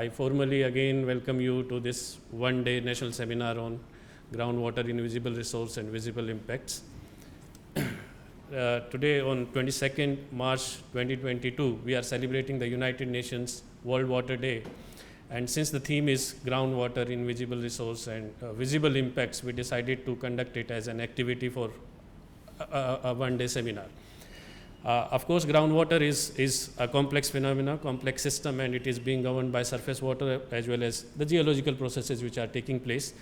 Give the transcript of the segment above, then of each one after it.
I formally again welcome you to this one-day national seminar on groundwater invisible resource and visible impacts. Today on 22nd March 2022, we are celebrating the United Nations World Water Day. And since the theme is groundwater, invisible resource and visible impacts, we decided to conduct it as an activity for a one-day seminar. Of course, groundwater is a complex phenomena, complex system, and it is being governed by surface water as well as the geological processes which are taking place.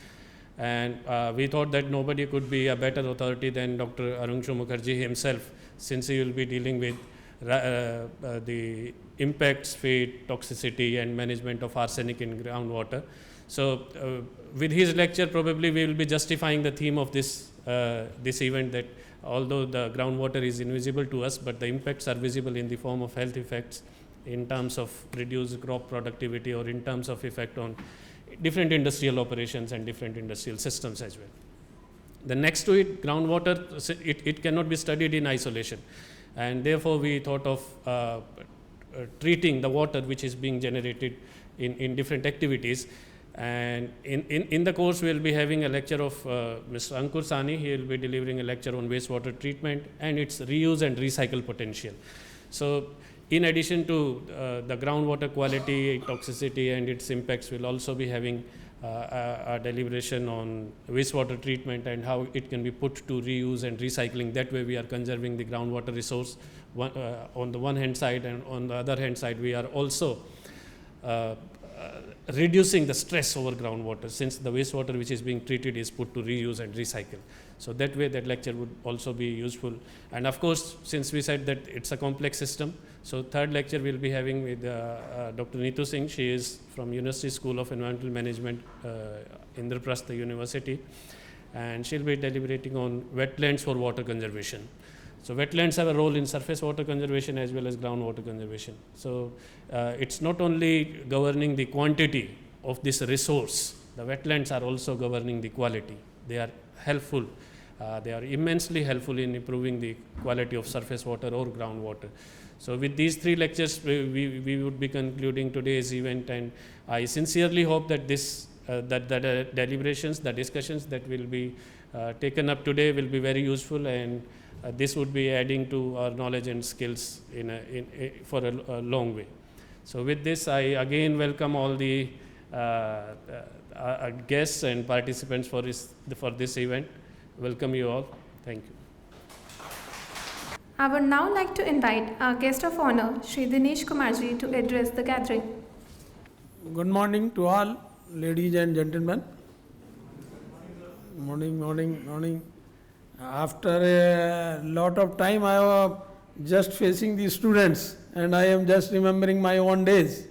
And we thought that nobody could be a better authority than Dr. Arunkshu Mukherjee himself, since he will be dealing with the impacts, fate, toxicity, and management of arsenic in groundwater. So with his lecture, probably we will be justifying the theme of this event, that although the groundwater is invisible to us, but the impacts are visible in the form of health effects, in terms of reduced crop productivity, or in terms of effect on different industrial operations and different industrial systems as well. The next to it, groundwater, it cannot be studied in isolation, and therefore we thought of treating the water which is being generated in different activities. And in the course, we will be having a lecture of Mr. Ankur Sani. He will be delivering a lecture on wastewater treatment and its reuse and recycle potential. So in addition to the groundwater quality, toxicity, and its impacts, we'll also be having a deliberation on wastewater treatment and how it can be put to reuse and recycling. That way we are conserving the groundwater resource on the one hand side, and on the other hand side we are also reducing the stress over groundwater, since the wastewater which is being treated is put to reuse and recycle. So that way that lecture would also be useful. And of course, since we said that it's a complex system, so third lecture we'll be having with Dr. Neetu Singh. She is from University School of Environmental Management, Indraprastha University, and she'll be deliberating on wetlands for water conservation. So wetlands have a role in surface water conservation as well as groundwater conservation. So it's not only governing the quantity of this resource, the wetlands are also governing the quality. They are helpful. They are immensely helpful in improving the quality of surface water or groundwater. So with these three lectures, we would be concluding today's event, and I sincerely hope that that the deliberations, the discussions that will be taken up today will be very useful, and this would be adding to our knowledge and skills for a long way. So with this, I again welcome all the guests and participants for this event. Welcome you all. Thank you. I would now like to invite our guest of honor, Shri Dinesh Kumarji, to address the gathering. Good morning to all, ladies and gentlemen. Morning. After a lot of time, I was just facing the students, and I am just remembering my own days.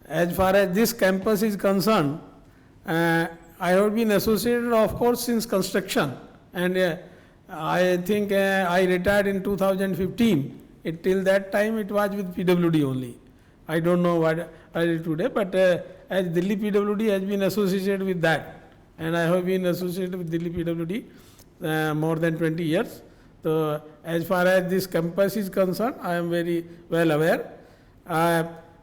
As far as this campus is concerned, I have been associated, of course, since construction, and I think I retired in 2015. Till that time, it was with PWD only. I don't know what I did today, but as Delhi PWD has been associated with that, and I have been associated with Delhi PWD more than 20 years. So as far as this campus is concerned, I am very well aware.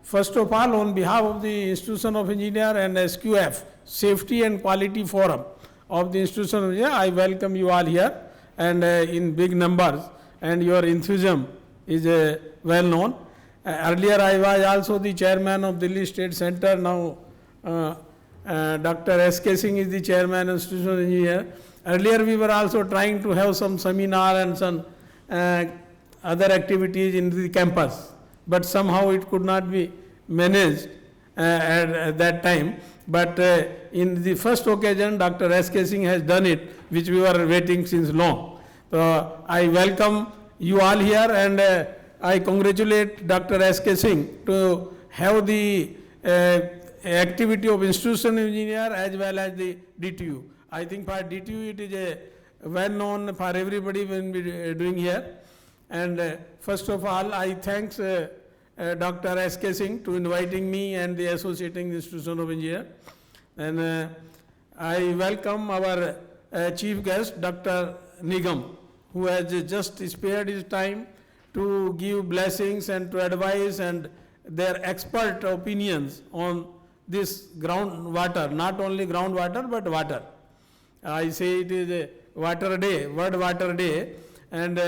First of all, on behalf of the Institution of Engineer and SQF, Safety and Quality Forum of the Institution of Engineer, I welcome you all here, and in big numbers, and your enthusiasm is well known. Earlier I was also the chairman of Delhi State Center. Now Dr. S.K. Singh is the chairman of Institution of Engineer. Earlier we were also trying to have some seminar and some other activities in the campus, but somehow it could not be managed at that time. But in the first occasion, Dr. S.K. Singh has done it, which we were waiting since long. So I welcome you all here, and I congratulate Dr. S.K. Singh to have the activity of Institution of Engineer as well as the DTU. I think for DTU it is a well known for everybody when we doing here. And first of all, I thanks Dr. S.K. Singh to inviting me and the associating Institution of Engineer. And I welcome our chief guest, Dr. Nigam, who has just spared his time to give blessings and to advise and their expert opinions on this groundwater, not only groundwater but water. I say it is a water day, World Water Day, and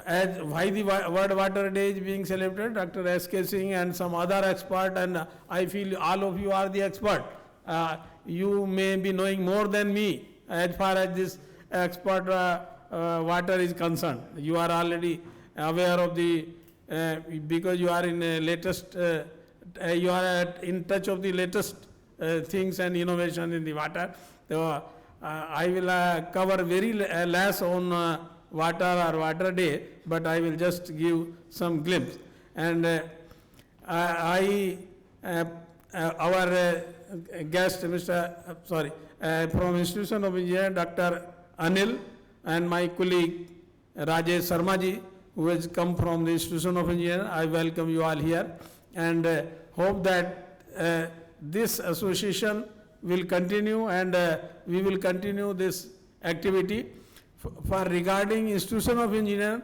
as why the World Water Day is being celebrated, Dr. S.K. Singh and some other expert, and I feel all of you are the expert. You may be knowing more than me as far as this expert water is concerned. You are already aware of the, because you are in latest, you are in touch of the latest things and innovation in the water. So, I will cover very less on water or water day, but I will just give some glimpse. And our guest, from Institution of Engineering, Dr. Anil, and my colleague Rajesh Sharma ji, who has come from the Institution of Engineering, I welcome you all here, and hope that this association will continue, and we will continue this activity. For regarding Institution of Engineering,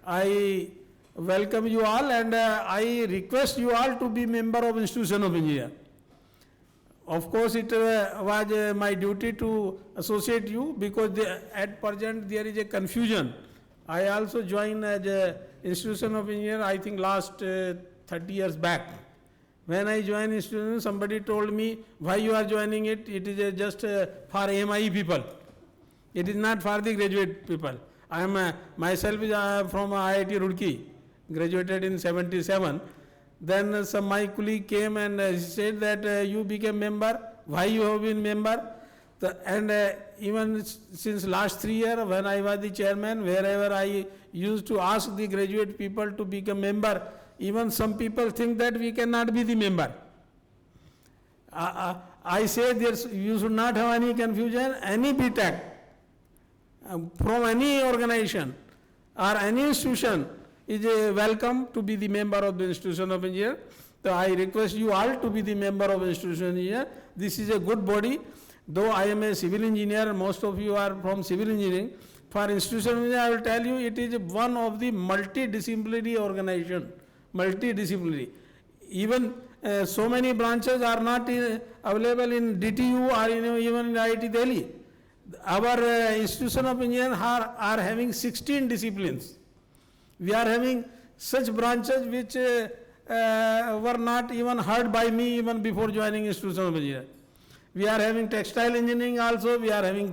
I welcome you all, and I request you all to be member of Institution of Engineering. Of course, it was my duty to associate you, because at present there is a confusion. I also joined as a Institution of Engineering, I think last 30 years back. When I joined institution, somebody told me, why you are joining it? It is just for MI people. It is not for the graduate people. I am myself from IIT Roorkee, graduated in 77. Then some my colleague came and said that you became member. Why you have been member? And even since last 3 years, when I was the chairman, wherever I used to ask the graduate people to become member, even some people think that we cannot be the member. I say you should not have any confusion. Any BTech from any organization or any institution is welcome to be the member of the Institution of Engineering. So I request you all to be the member of Institution of Engineering. This is a good body. Though I am a civil engineer, most of you are from civil engineering. For Institution of Engineering, I will tell you, it is one of the multidisciplinary organization. Multidisciplinary. Even so many branches are not available in DTU or even in IIT Delhi. Our Institution of Engineering are having 16 disciplines. We are having such branches which were not even heard by me even before joining Institution of Engineering. We are having textile engineering also, we are having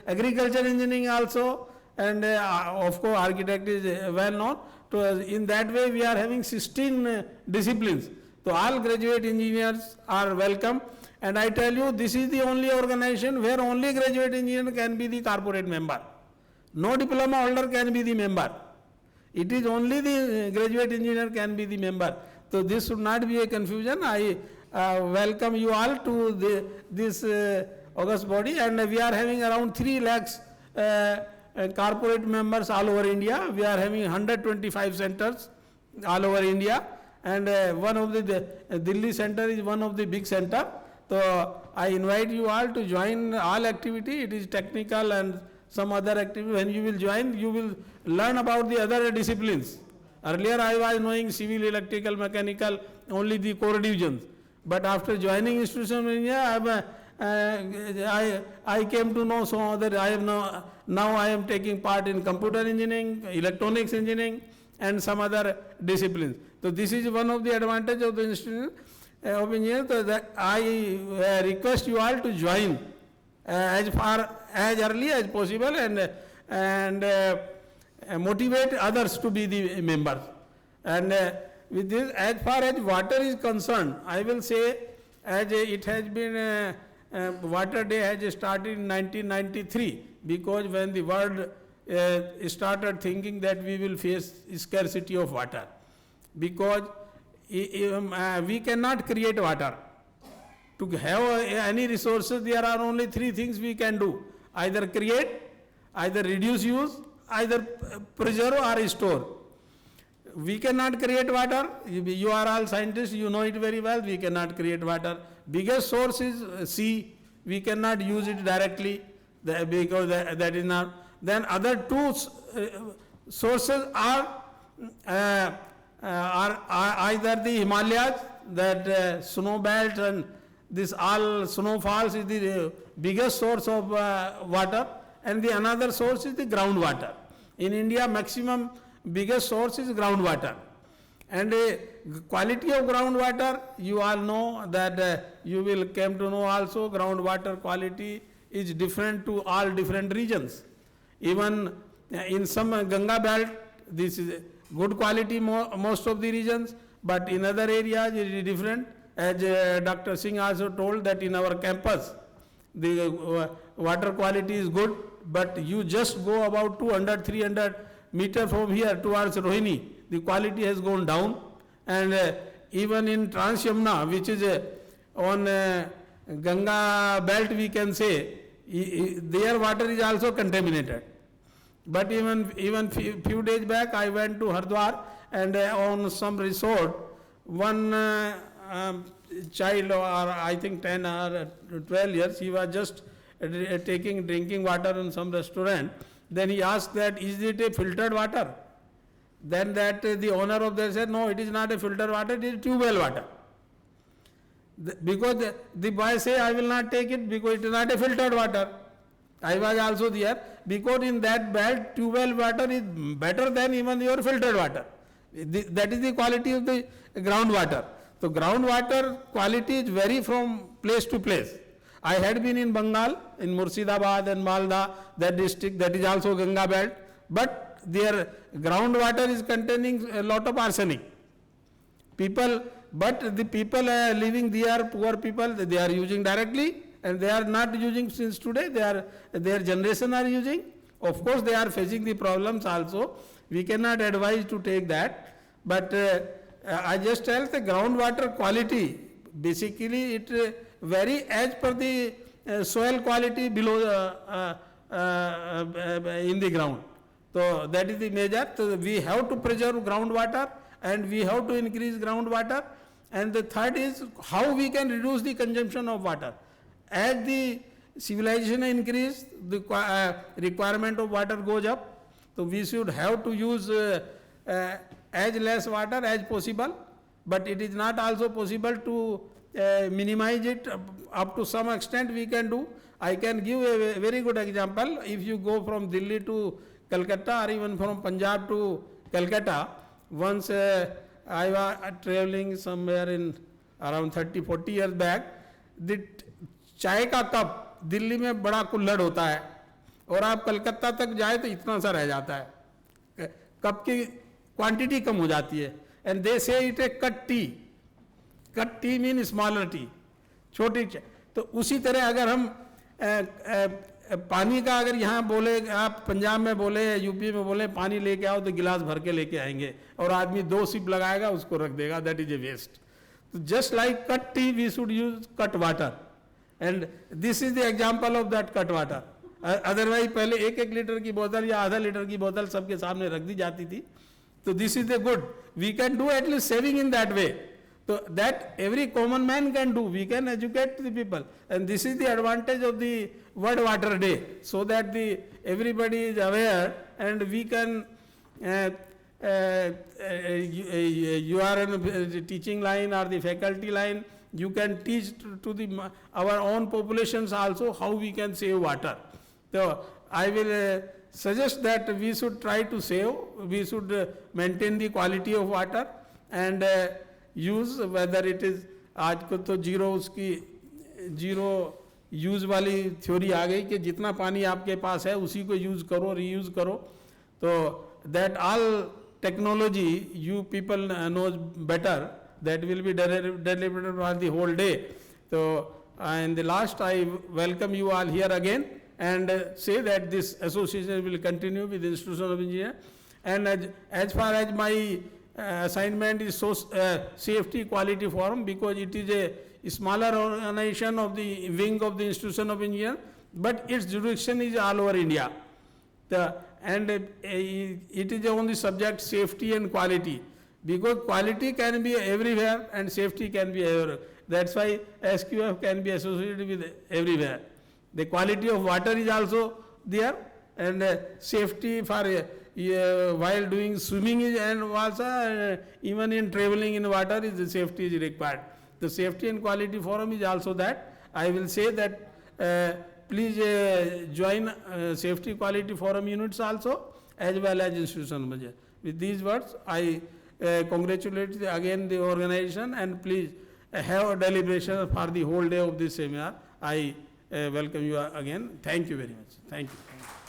agriculture engineering also, and of course architect is well known. So in that way we are having 16 disciplines. So all graduate engineers are welcome, and I tell you, this is the only organization where only graduate engineer can be the corporate member. No diploma holder can be the member. It is only the graduate engineer can be the member. So this should not be a confusion. I welcome you all to this august body, and we are having around 3 lakhs corporate members all over India. We are having 125 centers all over India, and one of the Delhi center is one of the big center. So I invite you all to join all activity. It is technical and some other activity. When you will join, you will learn about the other disciplines. Earlier I was knowing civil, electrical, mechanical, only the core divisions. But after joining Institution of Engineering, I came to know some other. Now I am taking part in computer engineering, electronics engineering, and some other disciplines. So this is one of the advantages of the Institution of Engineering. So that I request you all to join as early as possible, and motivate others to be the members. And with this, as far as water is concerned, I will say, as it has been, Water Day has started in 1993, because when the world started thinking that we will face scarcity of water, because we cannot create water. To have any resources, there are only 3 things we can do: either create, either reduce use, either preserve or store. We cannot create water. You are all scientists, you know it very well. We cannot create water. Biggest source is sea. We cannot use it directly because that is not. Then other 2 sources are either the Himalayas, that snow belt, and this all snowfalls is the biggest source of water, and the another source is the groundwater. In India, maximum biggest source is groundwater. And quality of groundwater, you all know that you will come to know also groundwater quality is different to all different regions. Even in some Ganga belt, this is good quality most of the regions, but in other areas it is different. As Dr. Singh also told that in our campus, the water quality is good, but you just go about 200, 300 meter from here towards Rohini, the quality has gone down. And even in Trans Yamuna, which is on Ganga belt, we can say, their water is also contaminated. But even few days back, I went to Hardwar, and on some resort, one child, or I think 10 or 12 years, he was just drinking water in some restaurant. Then he asked that, is it a filtered water? Then that the owner of that said, no, it is not a filtered water, it is tube well water. Because the boy say, I will not take it because it is not a filtered water. I was also there, because in that belt, tube well water is better than even your filtered water. That is the quality of the groundwater. So groundwater quality is vary from place to place. I had been in Bengal, in Murshidabad and Malda, that district, that is also Ganga belt, but their groundwater is containing a lot of arsenic. But the people living there, poor people, they are using directly, and they are not using since today, their generation are using. Of course, they are facing the problems also. We cannot advise to take that, but I just tell the groundwater quality, basically it vary as per the soil quality below in the ground. So that is the major. So we have to preserve groundwater, and we have to increase groundwater. And the third is how we can reduce the consumption of water. As the civilization increase, the requirement of water goes up. So we should have to use as less water as possible, but it is not also possible to minimize it. Up to some extent we can do. I can give a very good example. If you go from Delhi to Calcutta, or even from Punjab to Calcutta, once I was traveling somewhere in around 30-40 years back, the चाय का cup Delhi में बड़ा कुल्हड़ होता है, और आप कलकत्ता तक जाए तो इतना सा रह जाता है, कप की क्वांटिटी कम हो जाती है. एंड दे से it A cut T mean smaller T, छोटी चाय. तो उसी तरह अगर हम पानी का अगर यहाँ बोले, आप पंजाब में बोले, यूपी में बोले पानी लेके आओ, तो गिलास भर के लेके आएंगे, और आदमी 2 सिप लगाएगा, उसको रख देगा. That is a waste. तो just like cut tea, we should use cut water, and this is the example of that cut water. Otherwise पहले 1-1 लीटर की बोतल या आधा लीटर की बोतल सबके सामने रख दी जाती थी. तो this is the good. We can do at least saving in that way. So that every common man can do. We can educate the people, and this is the advantage of the World Water Day, so that everybody is aware, and we can. You are in the teaching line or the faculty line. You can teach to our own populations also how we can save water. So I will suggest that we should try to save. We should maintain the quality of water, and use whether it is. आज को तो zero use वाली theory आ गई कि जितना पानी आपके पास है उसी को यूज़ करो, रीयूज़ करो. तो that all technology you people knows better, that will be deliberated for the whole day. So in the last, I welcome you all here again, and say that this association will continue with the Institution of Engineering. And as far as my assignment is safety quality forum, because it is a smaller organization of the wing of the Institution of Engineering, but its jurisdiction is all over India. And it is on the subject safety and quality, because quality can be everywhere and safety can be everywhere. That's why SQF can be associated with everywhere. The quality of water is also there, and safety for while doing swimming is, and also even in traveling in water is the safety is required. The Safety and Quality Forum is also that. I will say that please join Safety Quality Forum units also, as well as institutional measure. With these words, I congratulate again the organization, and please have a deliberation for the whole day of this seminar. I welcome you again. Thank you very much. Thank you.